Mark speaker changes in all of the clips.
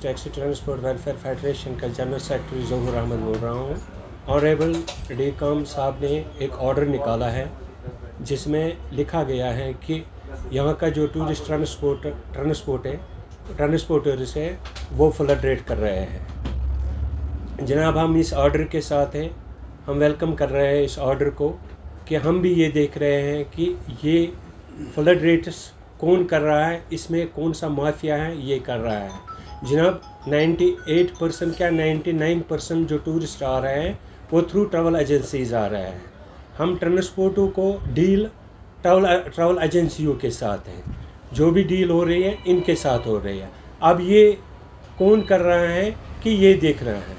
Speaker 1: Taxi transport welfare federation का general secretary ज़हूर अहमद बोल रहा हूँ। ऑनरेबल डीकॉम साहब ने एक ऑर्डर निकाला है जिसमें लिखा गया है कि यहाँ का जो टूरिस्ट ट्रांसपोर्टर्स है वो फ्लड रेट कर रहे हैं। जनाब, हम इस ऑर्डर के साथ हैं, हम वेलकम कर रहे हैं इस ऑर्डर को कि हम भी ये देख रहे हैं कि ये फ्लड रेट्स कौन कर रहा है, इसमें कौन सा माफिया है ये कर रहा है। जनाब, 98% क्या 99% जो टूरिस्ट आ रहे हैं वो थ्रू ट्रैवल एजेंसीज आ रहे हैं। हम ट्रांसपोर्टों को डील ट्रैवल एजेंसियों के साथ हैं, जो भी डील हो रही है इनके साथ हो रही है। अब ये कौन कर रहा है कि ये देख रहा है।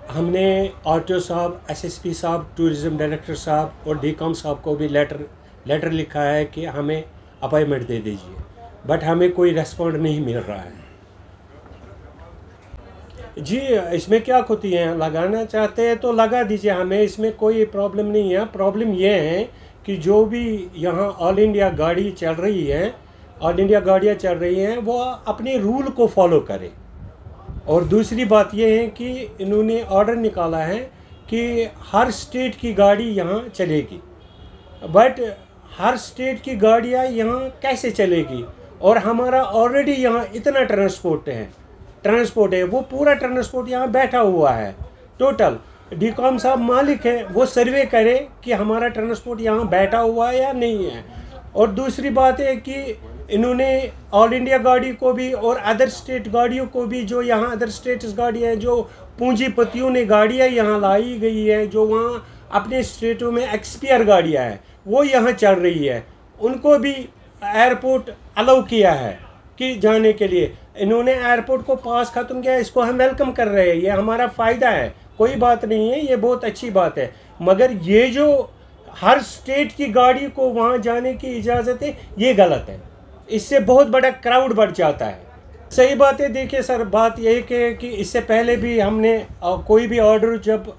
Speaker 1: हमने आरटीओ साहब, एसएसपी साहब, टूरिज़्म डायरेक्टर साहब और डीकॉम साहब को भी लेटर लिखा है कि हमें अपॉइंटमेंट दे दीजिए, बट हमें कोई रेस्पॉन्ड नहीं मिल रहा है। जी, इसमें क्या होती है, लगाना चाहते हैं तो लगा दीजिए, हमें इसमें कोई प्रॉब्लम नहीं है। प्रॉब्लम ये है कि जो भी यहाँ ऑल इंडिया गाड़ियाँ चल रही हैं वो अपने रूल को फॉलो करें। और दूसरी बात ये है कि इन्होंने ऑर्डर निकाला है कि हर स्टेट की गाड़ी यहाँ चलेगी, बट हर स्टेट की गाड़ियाँ यहाँ कैसे चलेगी? और हमारा ऑलरेडी यहाँ इतना ट्रांसपोर्ट है, वो पूरा ट्रांसपोर्ट यहाँ बैठा हुआ है। टोटल डीकॉम साहब मालिक है, वो सर्वे करे कि हमारा ट्रांसपोर्ट यहाँ बैठा हुआ है या नहीं है। और दूसरी बात है कि इन्होंने ऑल इंडिया गाड़ी को भी और अदर स्टेट गाड़ियों को भी, जो यहाँ अदर स्टेट्स गाड़ियाँ हैं, जो पूंजीपतियों ने गाड़ियाँ यहाँ लाई गई है, जो वहाँ अपने स्टेटों में एक्सपायर गाड़ियाँ हैं वो यहाँ चल रही है, उनको भी एयरपोर्ट अलाउ किया है कि जाने के लिए। इन्होंने एयरपोर्ट को पास ख़त्म किया, इसको हम वेलकम कर रहे हैं, ये हमारा फ़ायदा है, कोई बात नहीं है, ये बहुत अच्छी बात है। मगर ये जो हर स्टेट की गाड़ी को वहाँ जाने की इजाज़त है, ये गलत है। इससे बहुत बड़ा क्राउड बढ़ जाता है। सही बात है। देखिए सर, बात यही कि इससे पहले भी हमने कोई भी ऑर्डर जब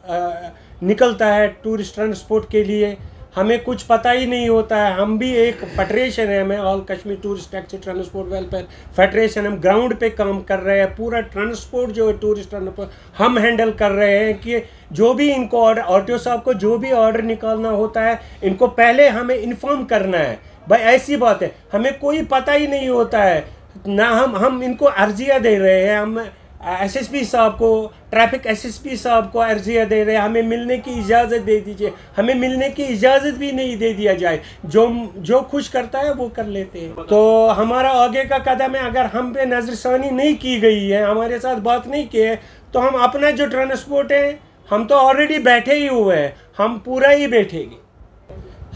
Speaker 1: निकलता है टूरिस्ट ट्रांसपोर्ट के लिए, हमें कुछ पता ही नहीं होता है। हम भी एक फेडरेशन है, मैं all Kashmir tourist taxi transport welfare federation, हम ग्राउंड पे काम कर रहे हैं। पूरा ट्रांसपोर्ट जो है टूरिस्ट ट्रांसपोर्ट हम हैंडल कर रहे हैं कि जो भी इनको ऑर्डर, आरटीओ साहब को जो भी ऑर्डर निकालना होता है, इनको पहले हमें इन्फॉर्म करना है। भाई ऐसी बात है, हमें कोई पता ही नहीं होता है ना, हम इनको अर्जियाँ दे रहे हैं, हम एसएसपी साहब को, ट्रैफिक एसएसपी साहब को अर्जियाँ दे रहे हैं, हमें मिलने की इजाज़त दे दीजिए। हमें मिलने की इजाज़त भी नहीं दे दिया जाए, जो खुश करता है वो कर लेते हैं। तो हमारा आगे का कदम है, अगर हम पे नज़रसानी नहीं की गई है, हमारे साथ बात नहीं की है, तो हम अपना जो ट्रांसपोर्ट है, हम तो ऑलरेडी बैठे ही हुए हैं, हम पूरा ही बैठेंगे।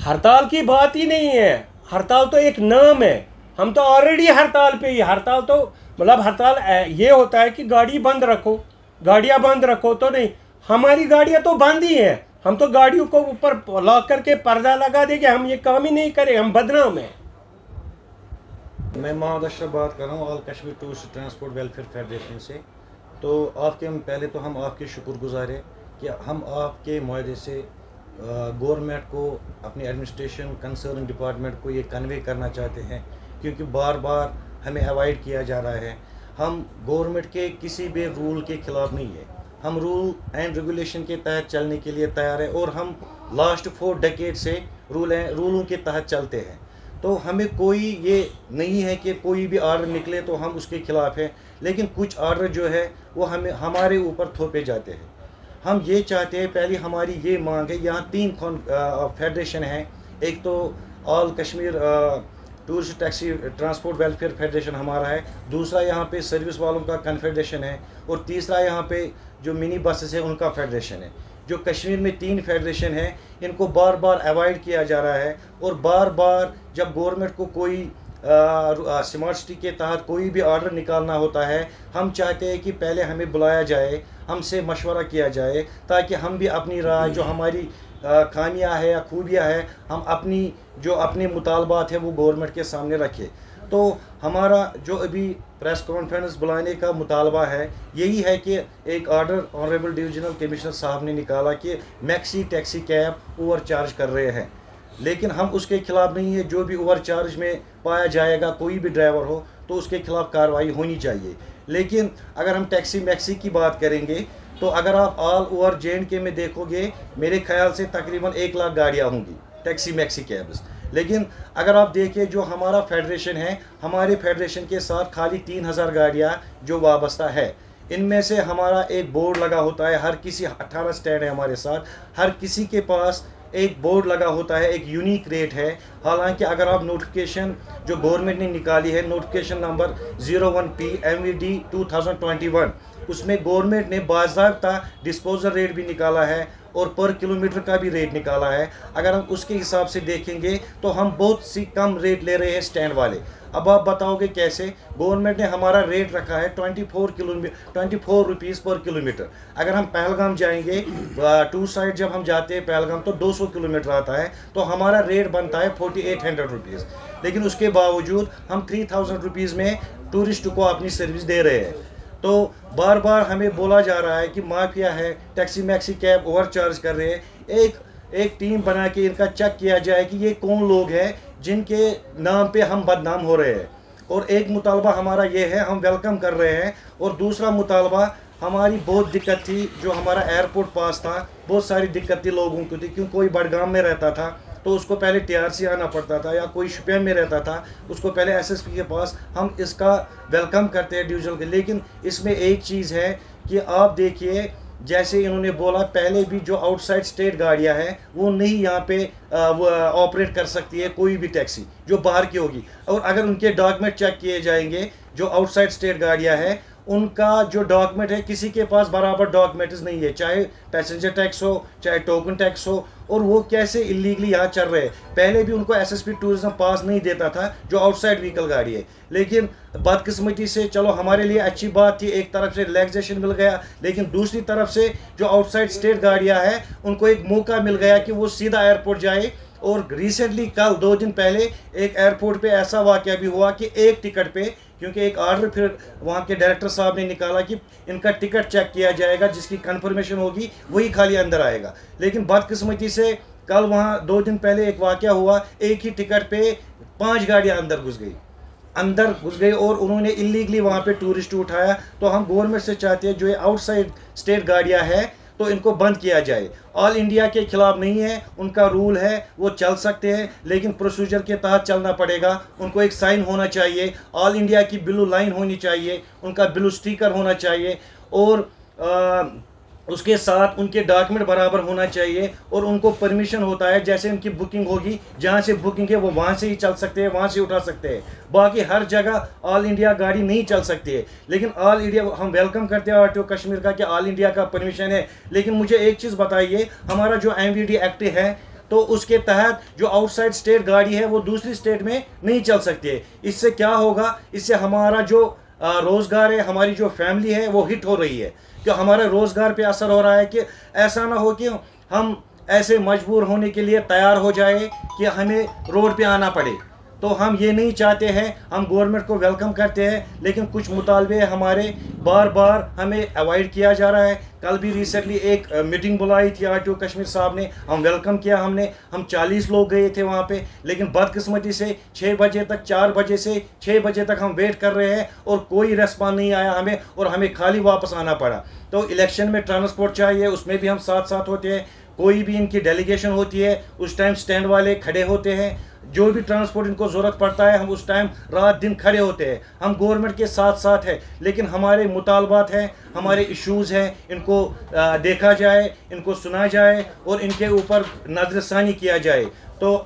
Speaker 1: हड़ताल की बात ही नहीं है, हड़ताल तो एक नाम है, हम तो ऑलरेडी हड़ताल पे ही। हड़ताल तो मतलब हड़ताल ये होता है कि गाड़ियाँ बंद रखो तो नहीं, हमारी गाड़ियाँ तो बंद ही हैं, हम तो गाड़ियों को ऊपर लॉक करके पर्दा लगा देंगे, हम ये काम ही नहीं करें, हम बदनाम हैं।
Speaker 2: मैं मोहम्मद अशरफ बात कर रहा हूँ, all Kashmir tourist transport welfare federation से। तो पहले तो हम आपके शुक्रगुजार हैं कि हम आपके मुआहदे से गवर्नमेंट को, अपनी एडमिनिस्ट्रेशन, कंसर्न डिपार्टमेंट को ये कन्वे करना चाहते हैं, क्योंकि बार बार हमें अवॉइड किया जा रहा है। हम गवर्नमेंट के किसी भी रूल के ख़िलाफ़ नहीं है, हम रूल एंड रेगुलेशन के तहत चलने के लिए तैयार है, और हम लास्ट 4 डेकेड से रूलों के तहत चलते हैं। तो हमें कोई ये नहीं है कि कोई भी ऑर्डर निकले तो हम उसके ख़िलाफ़ हैं, लेकिन कुछ ऑर्डर जो है वो हमारे ऊपर थोपे जाते हैं। हम ये चाहते हैं, पहले हमारी ये मांग है, यहाँ 3 फेडरेशन हैं, एक तो all Kashmir tourist taxi transport welfare federation हमारा है, दूसरा यहाँ पे सर्विस वालों का कन्फेडरेशन है, और तीसरा यहाँ पे जो मिनी बसेस है उनका फेडरेशन है। जो कश्मीर में 3 फेडरेशन है, इनको बार बार अवॉइड किया जा रहा है, और बार बार जब गवर्नमेंट को कोई स्मार्ट सिटी के तहत कोई भी ऑर्डर निकालना होता है, हम चाहते हैं कि पहले हमें बुलाया जाए, हमसे मशवरा किया जाए, ताकि हम भी अपनी राय, जो हमारी खामियां है या खूबियां है, हम अपने मुतालबात है वो गवर्नमेंट के सामने रखें। तो हमारा जो अभी प्रेस कॉन्फ्रेंस बुलाने का मुतालबा है, यही है कि एक ऑर्डर ऑनरेबल डिविजनल कमिश्नर साहब ने निकाला कि maxi taxi cab over charge कर रहे हैं, लेकिन हम उसके खिलाफ नहीं है। जो भी ओवर चार्ज में पाया जाएगा, कोई भी ड्राइवर हो, तो उसके खिलाफ कार्रवाई होनी चाहिए। लेकिन अगर हम टैक्सी मैक्सी की बात करेंगे तो अगर आप ऑल ओवर JNK में देखोगे, मेरे ख्याल से तकरीबन 1 लाख गाड़ियाँ होंगी टैक्सी मैक्सी कैब्स। लेकिन अगर आप देखिए जो हमारा फेडरेशन है, हमारे फेडरेशन के साथ खाली 3000 गाड़ियाँ जो वाबस्ता है। इनमें से हमारा एक बोर्ड लगा होता है, हर किसी 18 स्टैंड है हमारे साथ, हर किसी के पास एक बोर्ड लगा होता है, एक यूनिक रेट है। हालांकि अगर आप नोटिफिकेशन जो गवर्नमेंट ने निकाली है, नोटिफिकेशन नंबर 01P MVD 2021, उसमें गवर्नमेंट ने बाज़ाब्ता डिस्पोजल रेट भी निकाला है और पर किलोमीटर का भी रेट निकाला है। अगर हम उसके हिसाब से देखेंगे तो हम बहुत सी कम रेट ले रहे हैं स्टैंड वाले। अब आप बताओगे कैसे? गवर्नमेंट ने हमारा रेट रखा है 24 रुपीज़ पर किलोमीटर। अगर हम पहलगाम जाएंगे, टू साइड जब हम जाते हैं पहलगाम तो 200 किलोमीटर आता है, तो हमारा रेट बनता है 4800 रुपीज़। लेकिन उसके बावजूद हम 3000 रुपीज़ में टूरिस्ट को अपनी सर्विस दे रहे हैं। तो बार बार हमें बोला जा रहा है कि माफिया है, taxi maxi cab over charge कर रहे हैं। एक टीम बना के इनका चेक किया जाए कि ये कौन लोग हैं जिनके नाम पे हम बदनाम हो रहे हैं। और एक मुतालबा हमारा ये है, हम वेलकम कर रहे हैं। और दूसरा मुतालबा, हमारी बहुत दिक्कत थी, जो हमारा एयरपोर्ट पास था, बहुत सारी दिक्कत थी लोगों को थी, क्योंकि कोई बडगाम में रहता था तो उसको पहले TRC आना पड़ता था, या कोई शुपियन में रहता था उसको पहले SSP के पास। हम इसका वेलकम करते हैं डिवीजन के। लेकिन इसमें एक चीज़ है कि आप देखिए, जैसे इन्होंने बोला पहले भी, जो आउटसाइड स्टेट गाड़ियां हैं वो नहीं यहाँ पे वो ऑपरेट कर सकती है कोई भी टैक्सी जो बाहर की होगी। और अगर उनके डॉक्यूमेंट चेक किए जाएंगे, जो आउटसाइड स्टेट गाड़ियां हैं उनका जो डॉक्यूमेंट है, किसी के पास बराबर डॉक्यूमेंट्स नहीं है, चाहे पैसेंजर टैक्स हो चाहे टोकन टैक्स हो। और वो कैसे इलीगली यहाँ चल रहे हैं। पहले भी उनको SSP टूरिज्म पास नहीं देता था जो आउटसाइड व्हीकल गाड़ी है। लेकिन बदकिस्मती से, चलो हमारे लिए अच्छी बात थी, एक तरफ से रिलैक्सेशन मिल गया, लेकिन दूसरी तरफ से जो आउटसाइड स्टेट गाड़ियाँ हैं उनको एक मौका मिल गया कि वो सीधा एयरपोर्ट जाए। और रिसेंटली कल 2 दिन पहले एक एयरपोर्ट पे ऐसा वाकया भी हुआ कि एक टिकट पे, क्योंकि एक ऑर्डर फिर वहाँ के डायरेक्टर साहब ने निकाला कि इनका टिकट चेक किया जाएगा, जिसकी कंफर्मेशन होगी वही खाली अंदर आएगा। लेकिन बदकिस्मती से कल वहाँ 2 दिन पहले एक वाकया हुआ, एक ही टिकट पे 5 गाड़ियाँ अंदर घुस गई और उन्होंने इलीगली वहाँ पे टूरिस्ट उठाया। तो हम गवर्नमेंट से चाहते हैं जो ये आउटसाइड स्टेट गाड़ियाँ हैं तो इनको बंद किया जाए। ऑल इंडिया के खिलाफ नहीं है, उनका रूल है, वो चल सकते हैं, लेकिन प्रोसीजर के तहत चलना पड़ेगा। उनको एक साइन होना चाहिए, ऑल इंडिया की ब्लू लाइन होनी चाहिए, उनका ब्लू स्टिकर होना चाहिए, और उसके साथ उनके डॉक्यूमेंट बराबर होना चाहिए। और उनको परमिशन होता है, जैसे उनकी बुकिंग होगी, जहाँ से बुकिंग है वो वहाँ से ही चल सकते हैं, वहाँ से उठा सकते हैं। बाकी हर जगह ऑल इंडिया गाड़ी नहीं चल सकती है। लेकिन ऑल इंडिया हम वेलकम करते हैं RTO कश्मीर का कि ऑल इंडिया का परमिशन है। लेकिन मुझे एक चीज़ बताइए, हमारा जो MVD एक्ट है तो उसके तहत जो आउटसाइड स्टेट गाड़ी है वो दूसरी स्टेट में नहीं चल सकती है। इससे क्या होगा? इससे हमारा जो रोज़गार है, हमारी जो फैमिली है वो हिट हो रही है, कि हमारे रोज़गार पे असर हो रहा है। कि ऐसा ना हो कि हम ऐसे मजबूर होने के लिए तैयार हो जाए कि हमें रोड पे आना पड़े। तो हम ये नहीं चाहते हैं। हम गवर्नमेंट को वेलकम करते हैं, लेकिन कुछ मुतालबे हमारे बार बार हमें अवॉइड किया जा रहा है। कल भी रिसेंटली एक मीटिंग बुलाई थी RTO कश्मीर साहब ने, हम वेलकम किया, हम 40 लोग गए थे वहाँ पे। लेकिन बदकिस्मती से 6 बजे तक, 4 बजे से 6 बजे तक हम वेट कर रहे हैं और कोई रेस्पॉन्स नहीं आया हमें, और हमें खाली वापस आना पड़ा। तो इलेक्शन में ट्रांसपोर्ट चाहिए, उसमें भी हम साथ साथ होते हैं। कोई भी इनकी डेलीगेशन होती है उस टाइम स्टैंड वाले खड़े होते हैं। जो भी ट्रांसपोर्ट इनको ज़रूरत पड़ता है हम उस टाइम रात दिन खड़े होते हैं। हम गवर्नमेंट के साथ साथ हैं, लेकिन हमारे मुतालबात हैं, हमारे इश्यूज़ हैं, इनको देखा जाए, इनको सुना जाए और इनके ऊपर नज़रसानी किया जाए। तो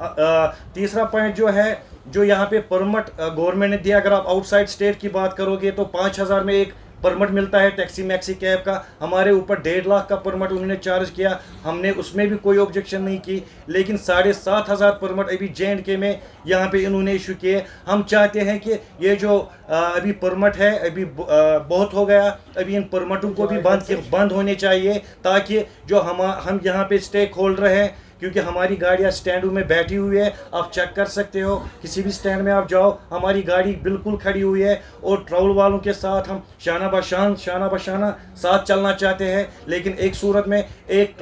Speaker 2: तीसरा पॉइंट जो है, जो यहाँ पे परमिट गवर्नमेंट ने दिया, अगर आप आउटसाइड स्टेट की बात करोगे तो 5000 में एक परमिट मिलता है टैक्सी मैक्सी कैब का। हमारे ऊपर 1.5 लाख का परमिट उन्होंने चार्ज किया, हमने उसमें भी कोई ऑब्जेक्शन नहीं की। लेकिन 7500 परमिट अभी JNK में यहाँ पे इन्होंने इशू किए। हम चाहते हैं कि ये जो अभी परमिट है अभी बहुत हो गया, अभी इन परमिटों को भी बंद होने चाहिए, ताकि जो हम यहाँ पे स्टेक होल्डर हैं, क्योंकि हमारी गाड़ियाँ स्टैंडों में बैठी हुई है। आप चेक कर सकते हो, किसी भी स्टैंड में आप जाओ, हमारी गाड़ी बिल्कुल खड़ी हुई है। और ट्रैवल वालों के साथ हम शाना बशाना साथ चलना चाहते हैं, लेकिन एक सूरत में एक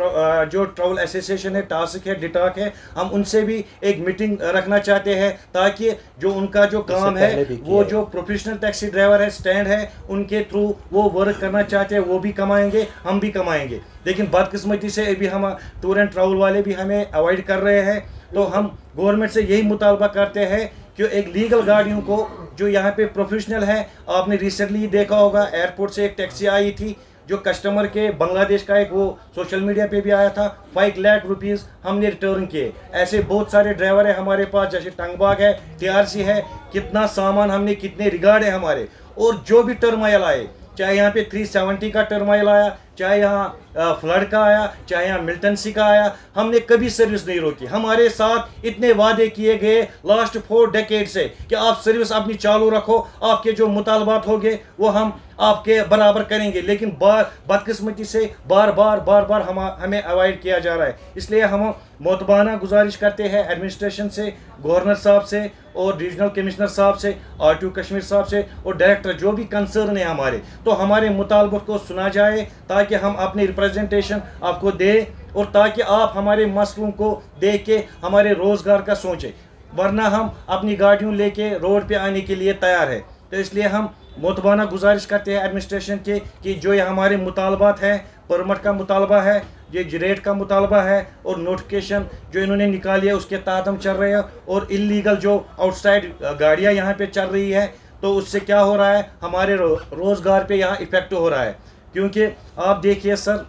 Speaker 2: जो ट्रैवल एसोसिएशन है, टास्क है, डिटाक है, हम उनसे भी एक मीटिंग रखना चाहते हैं ताकि जो उनका जो काम है, वो जो प्रोफेशनल टैक्सी ड्राइवर है, स्टैंड है, उनके थ्रू वो वर्क करना चाहते हैं, वो भी कमाएंगे, हम भी कमाएंगे। लेकिन बदकिस्मती से अभी हम टूर एंड ट्रैवल वाले भी हमें अवॉइड कर रहे हैं। तो हम गवर्नमेंट से यही मुतालबा करते हैं कि एक लीगल गाड़ियों को जो यहाँ पे प्रोफेशनल है, आपने रिसेंटली देखा होगा एयरपोर्ट से एक टैक्सी आई थी जो कस्टमर के बांग्लादेश का, एक वो सोशल मीडिया पे भी आया था, 5 लाख रुपीस हमने रिटर्न किए। ऐसे बहुत सारे ड्राइवर है हमारे पास, जैसे टंगबाग है, TRC है, कितना सामान हमने, कितने रिगार्ड है हमारे। और जो भी टर्माइल आए, चाहे यहाँ पे 370 का टर्माइल आया, चाहे यहाँ फ्लड का आया, चाहे यहाँ मिल्टन सी का आया, हमने कभी सर्विस नहीं रोकी। हमारे साथ इतने वादे किए गए लास्ट 4 डेकेड से कि आप सर्विस अपनी चालू रखो, आपके जो मुतालबात होंगे वो हम आपके बराबर करेंगे, लेकिन बदकिस्मती से बार बार हमें अवॉइड किया जा रहा है। इसलिए हम मोतबाना गुजारिश करते हैं एडमिनिस्ट्रेशन से, गवर्नर साहब से और रीजनल कमिश्नर साहब से, RTO कश्मीर साहब से और डायरेक्टर जो भी कंसर्न है हमारे, तो हमारे मुतालबत को सुना जाए ताकि हम अपनी रिप्रेजेंटेशन आपको दें और ताकि आप हमारे मसलों को देख के हमारे रोज़गार का सोचें, वरना हम अपनी गाड़ियों लेके रोड पे आने के लिए तैयार है। तो इसलिए हम मोतबाना गुजारिश करते हैं एडमिनिस्ट्रेशन के कि जो ये हमारे मुतालबात हैं, परमिट का मुतालबा है, ये रेट का मुतालबा है और नोटिफिकेशन जो इन्होंने निकाली है उसके तहत हम चल रहे हैं। और इलीगल जो आउटसाइड गाड़ियाँ यहाँ पे चल रही है, तो उससे क्या हो रहा है, हमारे रोज़गार पे यहाँ इफेक्ट हो रहा है। क्योंकि आप देखिए सर,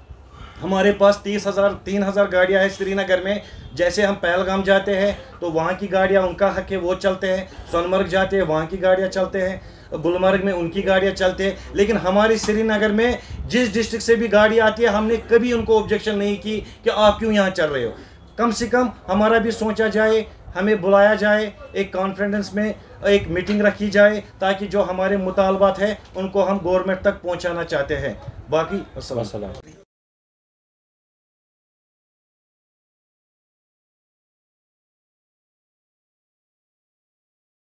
Speaker 2: हमारे पास 3,000 गाड़ियाँ हैं श्रीनगर में। जैसे हम पहलगाम जाते हैं तो वहाँ की गाड़ियाँ, उनका हक है, वो चलते हैं। सोनमर्ग जाते हैं, वहाँ की गाड़ियाँ चलते हैं। गुलमर्ग में उनकी गाड़ियाँ चलते हैं। लेकिन हमारे श्रीनगर में जिस डिस्ट्रिक्ट से भी गाड़ी आती है, हमने कभी उनको ऑब्जेक्शन नहीं की कि आप क्यों यहाँ चल रहे हो। कम से कम हमारा भी सोचा जाए, हमें बुलाया जाए, एक कॉन्फ्रेंस में एक मीटिंग रखी जाए ताकि जो हमारे मुतालबात हैं उनको हम गवर्नमेंट तक पहुँचाना चाहते हैं। बाकी अस्सलाम।